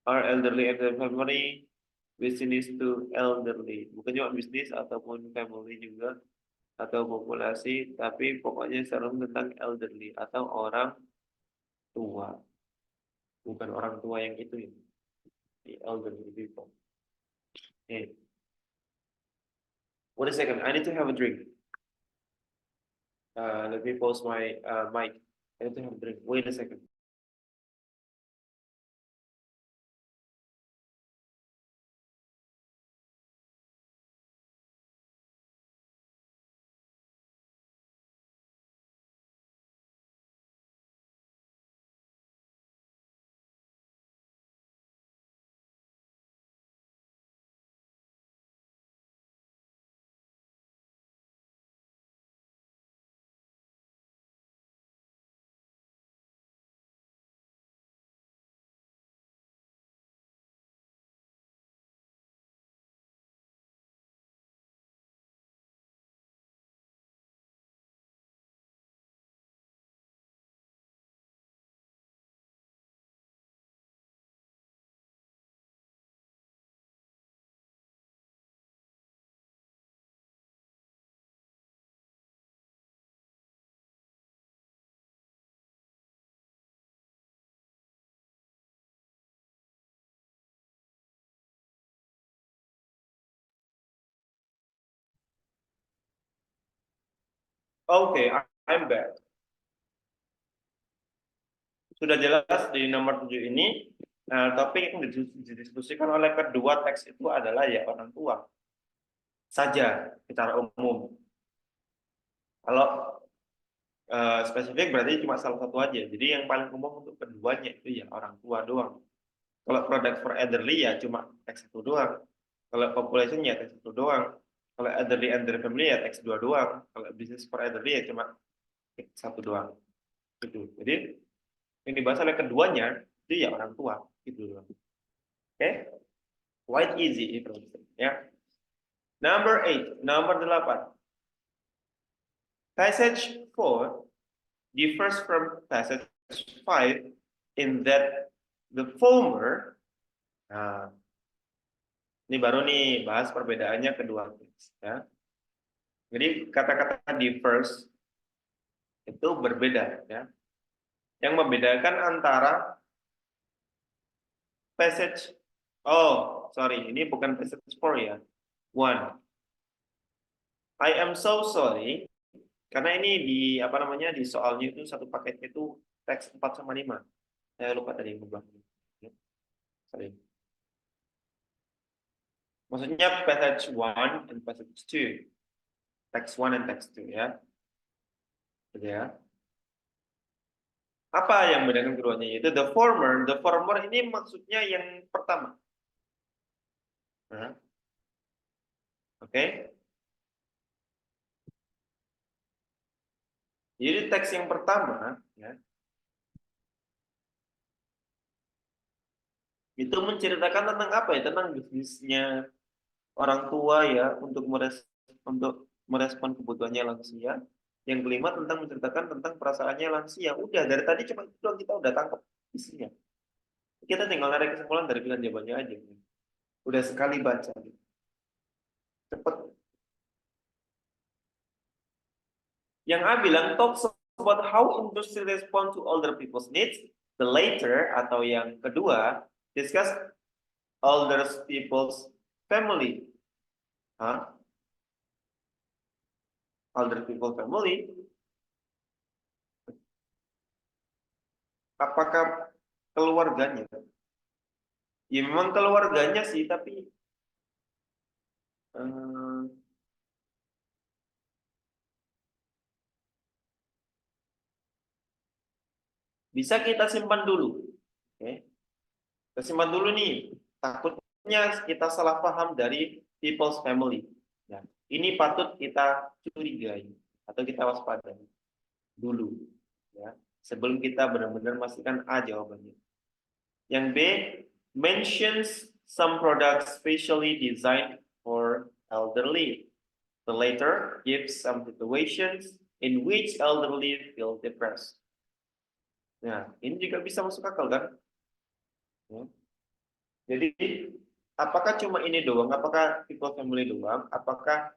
are elderly and their family, business to elderly. Bukan cuma bisnis ataupun family juga atau populasi, tapi pokoknya selalu tentang elderly atau orang tua, bukan orang tua yang itu ya, the elderly people. Okay. Wait a second, I need to have a drink. Let me pause my mic. I need to have a drink. Wait a second. Okay, I'm back. Sudah jelas di nomor 7 ini Nah, topik yang didiskusikan oleh kedua teks itu adalah ya orang tua saja secara umum. Kalau spesifik berarti cuma salah satu aja. Jadi yang paling umum untuk keduanya itu ya orang tua doang. Kalau product for elderly ya cuma teks satu doang. Kalau population ya teks satu doang. Kalau elderly and their family ya teks dua doang. Kalau business for elderly ya cuma teks satu doang. Gitu. Jadi yang dibahas oleh keduanya itu ya orang tua gitu doang. Oke? Quite easy itu ya. Number 8, nomor 8. Passage 4 differs from passage 5 in that the former, nah, ini baru nih bahas perbedaannya kedua teks ya. Jadi kata-kata differs itu berbeda ya. Yang membedakan antara passage, oh sorry, ini bukan passage 4 ya. 1. I am so sorry. Karena ini di apa namanya di soalnya itu satu paketnya itu teks 4 sama 5. Saya lupa tadi ngubah. Sorry. Maksudnya passage 1 dan passage 2. Text 1 dan text 2 ya. Gitu ya. Apa yang membedakan keduanya? Yaitu the former ini maksudnya yang pertama. Nah, oke. Okay. Jadi teks yang pertama ya, itu menceritakan tentang apa ya? Tentang bisnisnya orang tua ya untuk merespon kebutuhannya lansia. Yang kelima tentang menceritakan tentang perasaannya lansia. Udah dari tadi cuma itu doang kita udah tangkap isinya. Kita tinggal narik kesimpulan dari pilihan jawabannya aja. Udah sekali baca. Cepet. Yang A bilang talks about how industry respond to older people's needs. The later atau yang kedua discuss older people's family. Hah? Older people family. Apakah keluarganya? Ya memang keluarganya sih, tapi eh, bisa kita simpan dulu. Oke. Kita simpan dulu nih. Takutnya kita salah paham dari people's family. Ya, ini patut kita curigai atau kita waspadai dulu. Ya, sebelum kita benar-benar memastikan A jawabannya. Yang B, mentions some products specially designed for elderly. The latter gives some situations in which elderly feel depressed. Nah, ini juga bisa masuk akal kan? Ya. Jadi, apakah cuma ini doang? Apakah people family doang? Apakah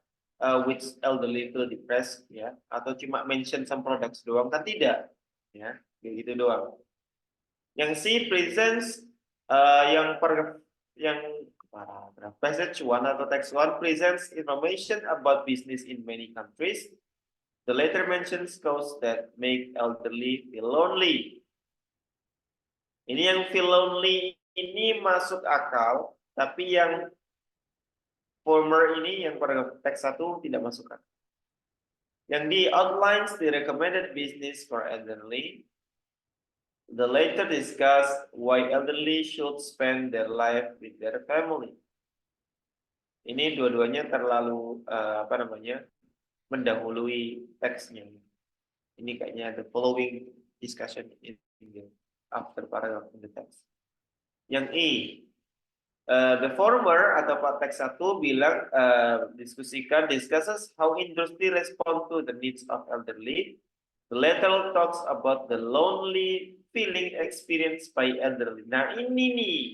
which elderly feel depressed? Ya, atau cuma mention some products doang? Kan tidak, ya, kayak gitu doang. Yang C presents yang passage 1 atau text 1 presents information about business in many countries. The later mentions cause that make elderly feel lonely. Ini yang feel lonely ini masuk akal, tapi yang former ini yang pada teks 1 tidak masuk akal. Yang di outlines the recommended business for elderly. The later discuss why elderly should spend their life with their family. Ini dua-duanya terlalu mendahului teksnya. Ini kayaknya the following discussion in the after paragraph in the text. Yang E, the former atau teks 1 bilang discusses how industry respond to the needs of elderly. The latter talks about the lonely feeling experienced by elderly. Nah ini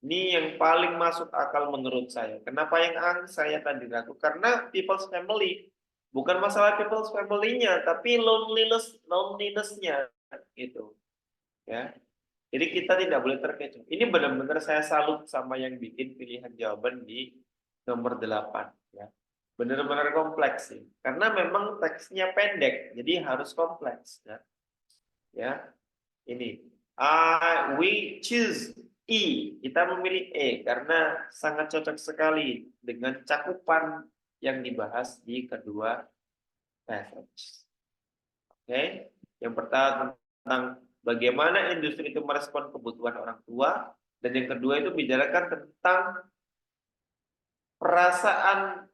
yang paling masuk akal menurut saya. Kenapa yang saya tadi ragu? Karena people's family bukan masalah people's family-nya, tapi loneliness-nya itu. Ya. Jadi kita tidak boleh terkecoh. Ini benar-benar saya salut sama yang bikin pilihan jawaban di nomor 8 ya. Benar-benar kompleks sih. Karena memang teksnya pendek, jadi harus kompleks ya. Ya. Ini. We choose E. Kita memilih E karena sangat cocok sekali dengan cakupan yang dibahas di kedua passage. Oke, yang pertama tentang bagaimana industri itu merespon kebutuhan orang tua, dan yang kedua itu bicarakan tentang perasaan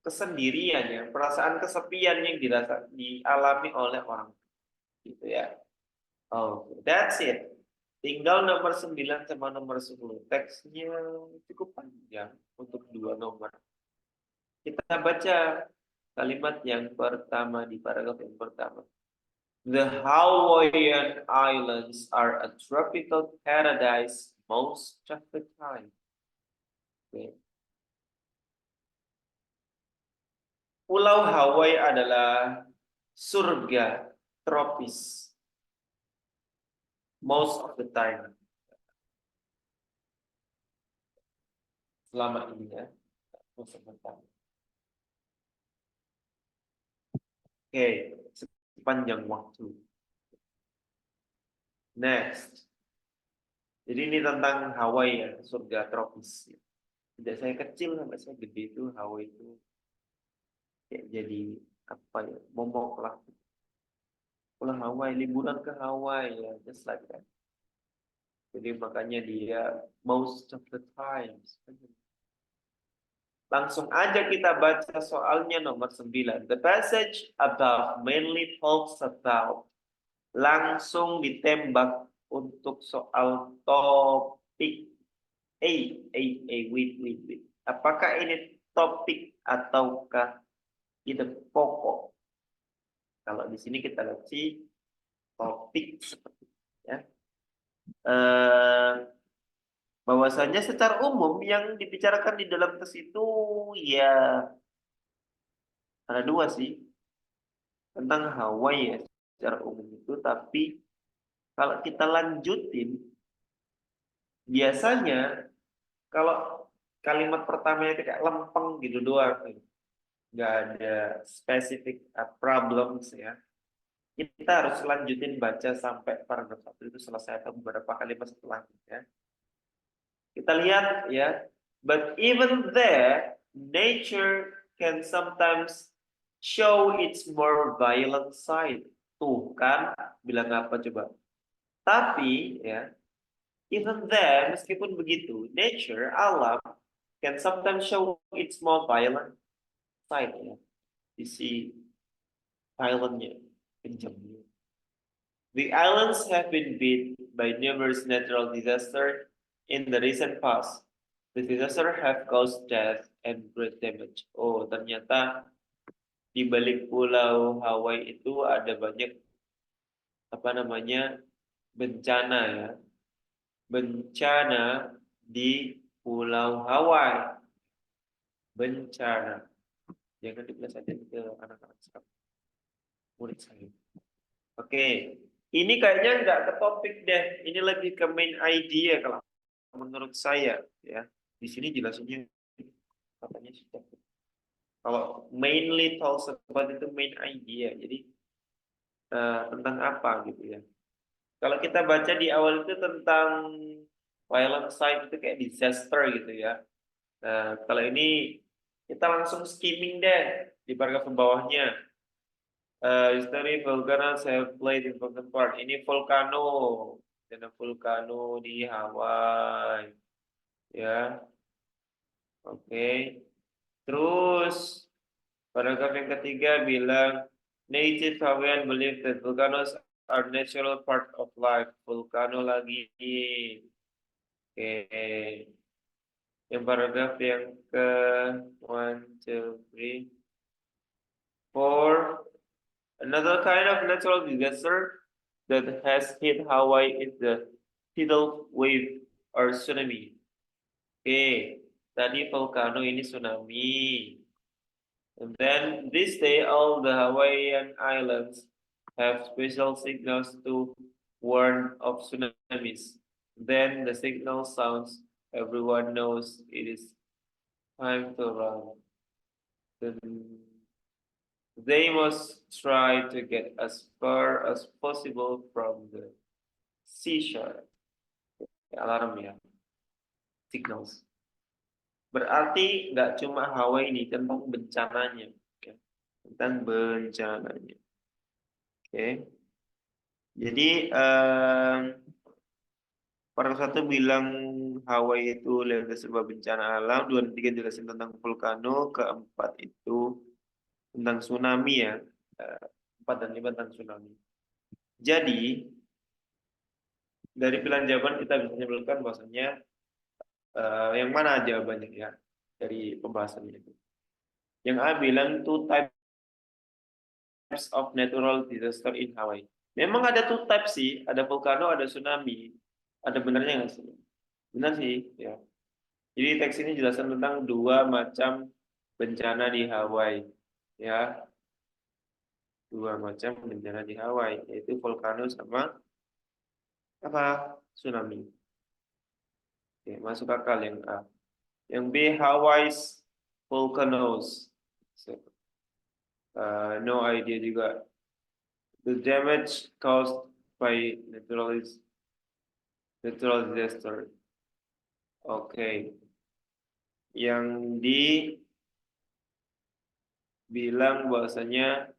kesendirian ya, perasaan kesepian yang dialami oleh orang tua, gitu ya. Oh, that's it. Tinggal nomor 9 sama nomor 10. Teksnya cukup panjang untuk dua nomor. Kita baca kalimat yang pertama di paragraf yang pertama. The Hawaiian Islands are a tropical paradise most of the time. Oke. Pulau Hawaii adalah surga tropis most of the time. Selama ini ya, most of the time. Oke, sepanjang waktu. Next. Jadi ini tentang Hawaii ya, surga tropis. Sejak saya kecil sampai saya gede itu Hawaii itu kayak jadi apa ya, momok lah. Pulang Hawaii, liburan ke Hawaii ya, just like that. Jadi makanya dia most of the times. Langsung aja kita baca soalnya nomor 9. The passage above mainly talks about. Langsung ditembak untuk soal topik. Wait. Apakah ini topik ataukah ide pokok? Kalau di sini kita lihat sih topik seperti ya. Bahwasanya secara umum yang dibicarakan di dalam tes itu ya ada dua sih, tentang Hawaii ya secara umum itu, tapi kalau kita lanjutin biasanya kalau kalimat pertamanya itu kayak lempeng gitu doang, nggak ada specific problems ya. Kita harus lanjutin baca sampai paragraf 1 itu selesai atau beberapa kalimat setelahnya. Kita lihat ya, but even there, nature can sometimes show its more violent side. Tuh kan, bilang apa coba? Tapi ya, even there, meskipun begitu, nature, alam, can sometimes show its more violent side ya. Sisi violentnya, kejamnya. The islands have been hit by numerous natural disasters in the recent past. The disasters have caused death and great damage. Oh, ternyata di balik pulau Hawaii itu ada banyak apa namanya bencana ya. Bencana di pulau Hawaii. Bencana. Jangan dipelesetin ke anak-anak sekarang. Murid saya. Oke. Ini kayaknya nggak ke topik deh. Ini lebih ke main idea kalau menurut saya ya. Di sini jelasinnya katanya sudah. Kalau mainly talks about itu main idea. Jadi tentang apa gitu ya. Kalau kita baca di awal itu tentang violent side itu kayak disaster gitu ya. Kalau ini kita langsung skimming deh di paragraf bawahnya. History volcanoes have played important part. Ini volcano, ada volcano di Hawaii, ya. Oke. Terus paragraf yang ketiga bilang native Hawaiian believe that volcanoes are natural part of life. Volcano lagi. Oke. Yang paragraf yang ke 1, 2, 3, 4. Another kind of natural disaster that has hit Hawaii is the tidal wave or tsunami. Oke, tadi volcano ini tsunami. And then this day all the Hawaiian islands have special signals to warn of tsunamis. Then the signal sounds, everyone knows it is time to run. Dun, They must try to get as far as possible from the seashore. Alarm ya, signals. Berarti nggak cuma Hawaii ini tentang bencananya, ya. Tentang bencananya. Oke. Jadi para satu bilang Hawaii itu adalah sebuah bencana alam, dua dan tiga jelasin tentang vulkano, keempat itu tentang tsunami ya, empat dan lima tentang tsunami. Jadi dari pilihan jawaban kita bisa menyimpulkan bahwasanya yang mana jawabannya ya dari pembahasan itu. Yang A bilang two types of natural disaster in Hawaii. Memang ada two types sih, ada vulkano, ada tsunami. Ada benarnya nggak sih? Benar sih, ya. Jadi teks ini jelaskan tentang dua macam bencana di Hawaii, ya. Dua macam bencana di Hawaii, yaitu vulkano sama apa? Tsunami. Oke, masuk akal yang A. Yang B, Hawaii's volcanoes. So, no idea juga. The damage caused by natural disaster. Oke. Yang dibilang bahwasanya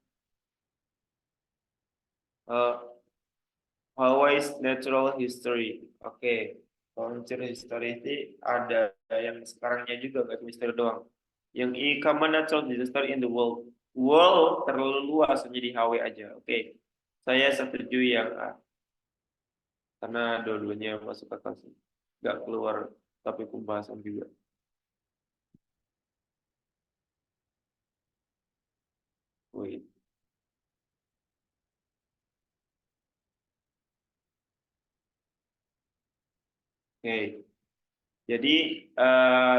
Hawaii's natural history. Oke. Natural history itu ada yang sekarangnya juga, nggak cuma history doang. Yang I, common natural disaster in the world. World terlalu luas, hanya di Hawaii aja. Oke. Saya setuju yang A. Karena dua-duanya masuk akal sih. Nggak keluar tapi pembahasan juga. Wait. Oke. Jadi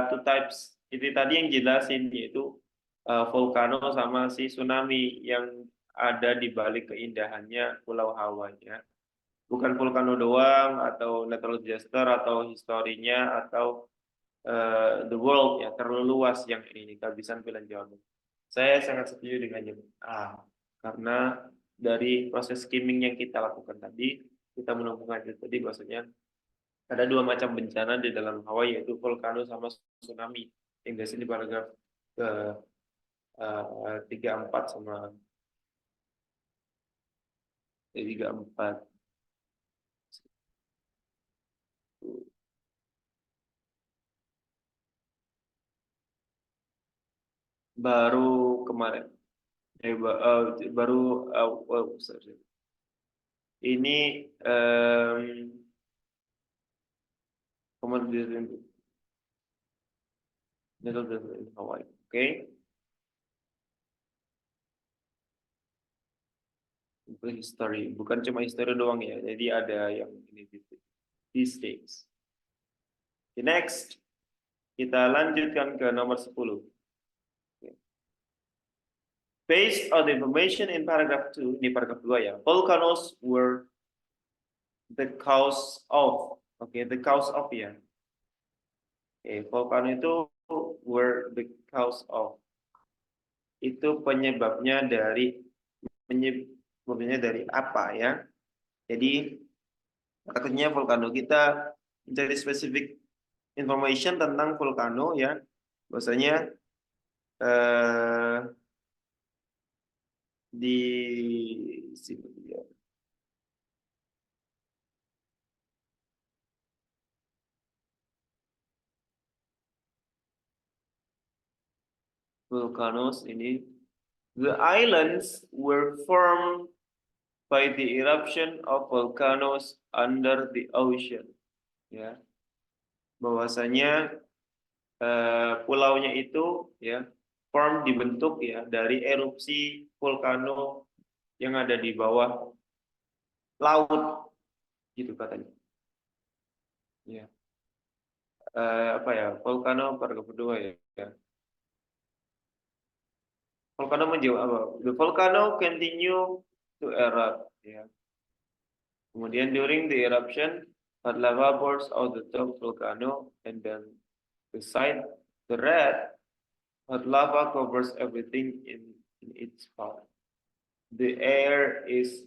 two types itu tadi yang jelasin yaitu vulkano sama si tsunami yang ada di balik keindahannya Pulau Hawaii ya. Bukan vulkano doang atau natural disaster atau historinya atau the world ya terlalu luas yang ini kehabisan pilihan jawaban. Saya sangat setuju dengan yang A karena dari proses skimming yang kita lakukan tadi kita menemukan itu tadi bahwasanya ada dua macam bencana di dalam Hawaii yaitu vulkano sama tsunami yang biasanya di paragraf ke 34 sama 34 baru kemarin baru sorry. Ini kemudian in Hawaii, oke? Itu history, bukan cuma history doang ya. Jadi ada yang ini these days. Okay, next, kita lanjutkan ke nomor 10. Okay. Based on the information in paragraph 2, ini paragraph 2 ya. Volcanoes were the cause of, the cause of ya. Volcano itu were the cause of. Itu penyebabnya dari apa ya? Jadi takutnya vulkano kita mencari spesifik information tentang vulkano ya. Bahwasanya di sini ya. Volcanoes ini, the islands were formed by the eruption of volcanoes under the ocean. Ya, bahwasanya pulaunya itu ya dibentuk ya dari erupsi vulkano yang ada di bawah laut gitu katanya. Ya. Apa ya? Vulkano paragraf kedua ya. Volcano menjawab apa? The volcano continue to erupt. Ya. Kemudian during the eruption, hot lava bursts out the top volcano, and then beside the red, hot lava covers everything in in its part. The air is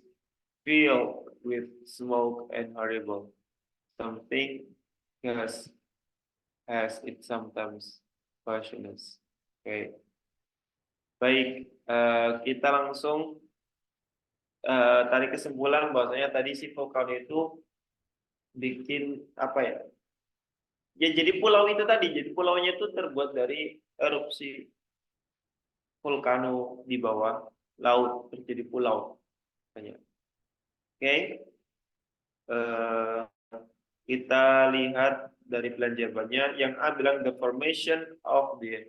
filled with smoke and horrible. Something has it sometimes passionless. Oke, baik. Kita langsung tarik kesimpulan bahwasanya tadi si vulkan itu bikin apa ya? Ya jadi pulau itu tadi, jadi pulaunya itu terbuat dari erupsi vulkano di bawah laut terjadi pulau. Oke, eh, kita lihat dari pelanjabannya yang A bilang the formation of the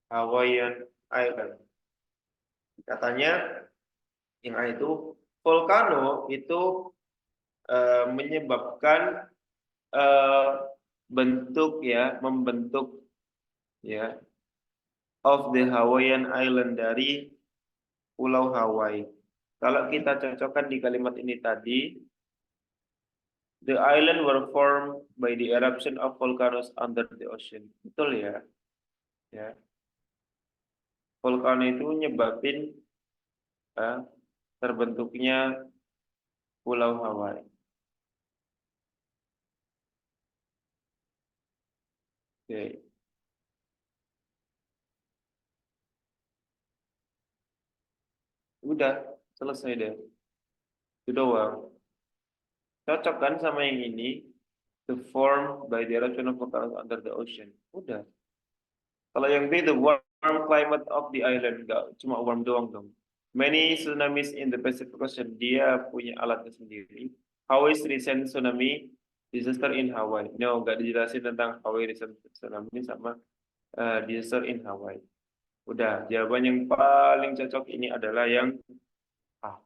Hawaiian Island. Katanya yang A itu vulkano itu menyebabkan membentuk ya of the Hawaiian Island dari Pulau Hawaii. Kalau kita cocokkan di kalimat ini tadi, the island were formed by the eruption of volcanoes under the ocean. Betul ya? Ya. Volcano itu nyebabin terbentuknya Pulau Hawaii. Oke. Udah, selesai deh. Itu doang. Cocok kan sama yang ini? The form by the eruption of volcanoes under the ocean. Udah. Kalau yang B, the warm climate of the island. Enggak, cuma warm doang dong. Many tsunamis in the Pacific Ocean. Dia punya alatnya sendiri. Hawaii's recent tsunami disaster in Hawaii. No, nggak dijelasin tentang Hawaii recent tsunami sama disaster in Hawaii. Udah, jawaban yang paling cocok ini adalah yang A.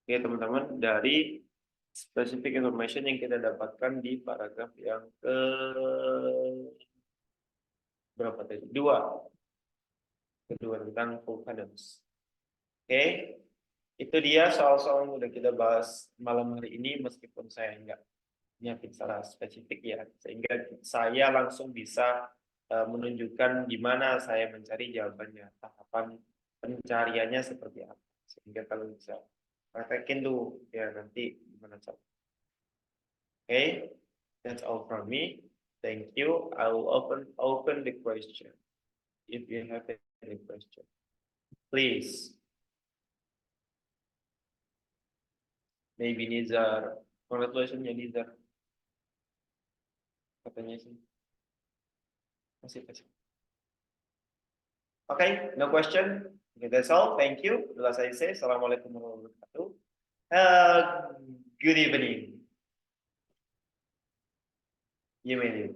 Oke, teman-teman, dari specific information yang kita dapatkan di paragraf yang ke berapa tadi? Kedua tentang volcanoes. Oke, itu dia soal-soal yang udah kita bahas malam hari ini, meskipun saya nggak nyiapin secara spesifik ya, sehingga saya langsung bisa menunjukkan di mana saya mencari jawabannya, tahapan pencariannya seperti apa, sehingga kalau bisa praktekin tuh ya nanti gimana cara. Okay, that's all from me. Thank you. I will open the question. If you have any question, please. Maybe Nizar. Congratulations ya Nizar. Katanya sih. Masih. Okay, no question. Okay, that's all. Thank you. As I say, Assalamualaikum warahmatullahi wabarakatuh. Good evening. You may leave.